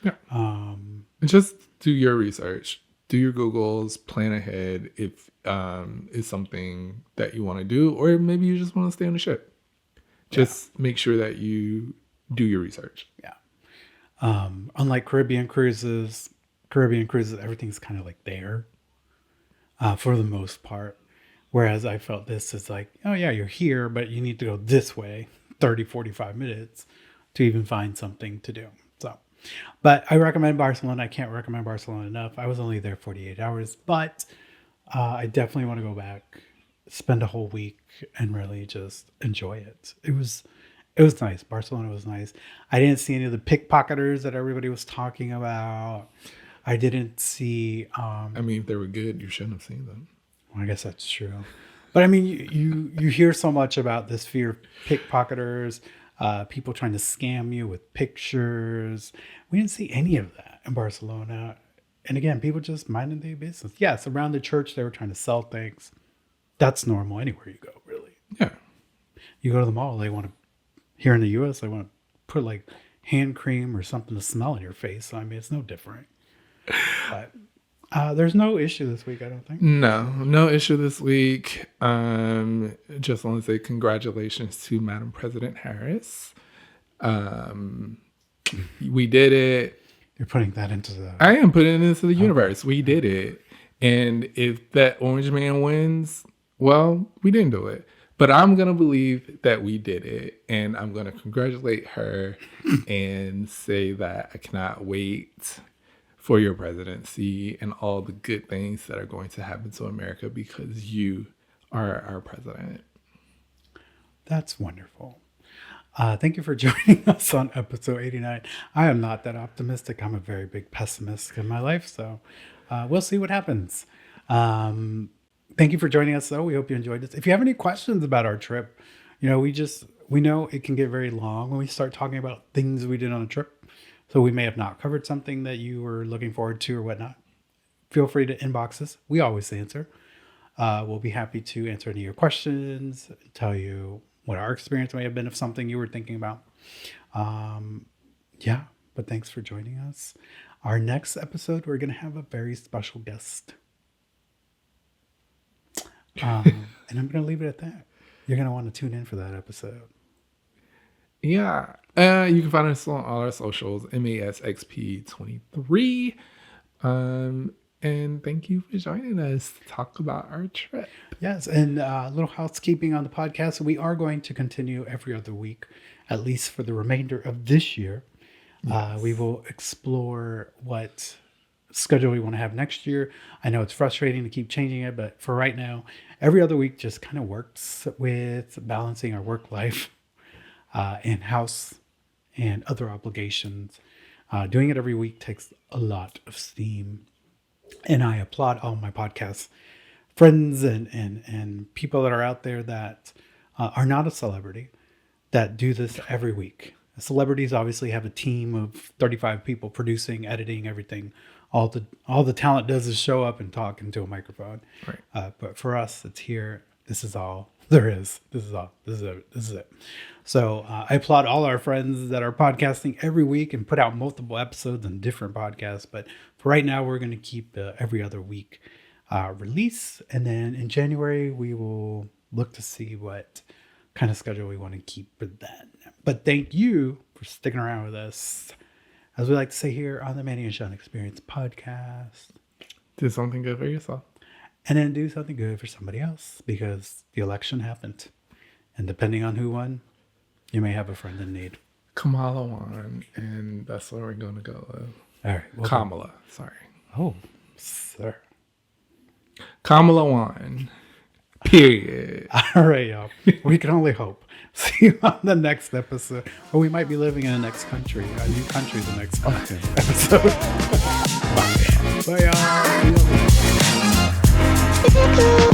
Yeah. And just do your research, do your Googles, plan ahead if it's something that you want to do, or maybe you just want to stay on the ship. Just make sure that you do your research. Yeah. Unlike Caribbean cruises, everything's kind of like there for the most part. Whereas I felt this is like, oh yeah, you're here, but you need to go this way 30, 45 minutes to even find something to do. So, but I recommend Barcelona. I can't recommend Barcelona enough. I was only there 48 hours, but I definitely want to go back, spend a whole week and really just enjoy it. It was nice. Barcelona was nice. I didn't see any of the pickpocketers that everybody was talking about. I didn't see. I mean, if they were good, you shouldn't have seen them. I guess that's true. But I mean, you hear so much about this fear of pickpocketers, people trying to scam you with pictures. We didn't see any of that in Barcelona. And again, people just minding their business. Yes, around the church, they were trying to sell things. That's normal anywhere you go, really. Yeah. You go to the mall, they want to, here in the US, they want to put like hand cream or something to smell in your face. So, I mean, it's no different. But there's no issue this week, I don't think. No issue this week. Just want to say congratulations to Madam President Harris. We did it. You're putting that into the... I am putting it into the universe. We did it. And if that orange man wins, well, we didn't do it. But I'm going to believe that we did it. And I'm going to congratulate her and say that I cannot wait for your presidency and all the good things that are going to happen to America because you are our president. That's wonderful. Thank you for joining us on episode 89. I am not that optimistic. I'm a very big pessimist in my life. So we'll see what happens. Thank you for joining us, though. We hope you enjoyed this. If you have any questions about our trip, we know it can get very long when we start talking about things we did on a trip. So we may have not covered something that you were looking forward to or whatnot. Feel free to inbox us. We always answer. We'll be happy to answer any of your questions, tell you what our experience may have been of something you were thinking about. But thanks for joining us. Our next episode, we're going to have a very special guest. And I'm going to leave it at that. You're going to want to tune in for that episode. Yeah. You can find us on all our socials, MASXP23. And thank you for joining us to talk about our trip. Yes, and a little housekeeping on the podcast. We are going to continue every other week, at least for the remainder of this year. Yes. We will explore what schedule we want to have next year. I know it's frustrating to keep changing it, but for right now, every other week just kind of works with balancing our work life and house and other obligations. Doing it every week takes a lot of steam. And I applaud all my podcast friends and people that are out there that are not a celebrity that do this every week. Celebrities obviously have a team of 35 people producing, editing, everything. All the talent does is show up and talk into a microphone. Right. But for us, it's here. This is all there is. This is all. This is it. So I applaud all our friends that are podcasting every week and put out multiple episodes and different podcasts. But for right now, we're going to keep every other week release. And then in January, we will look to see what kind of schedule we want to keep for that. But thank you for sticking around with us. As we like to say here on the Manny and Shawn Experience podcast. Do something good for yourself. And then do something good for somebody else, because the election happened. And depending on who won, you may have a friend in need. Kamala won, and that's where we're going to go. All right. Well, Kamala, sorry. oh, sir. Kamala won. Period. All right, y'all. We can only hope. See you on the next episode. Or we might be living in the next country. A new country the next episode. Bye. Bye, y'all.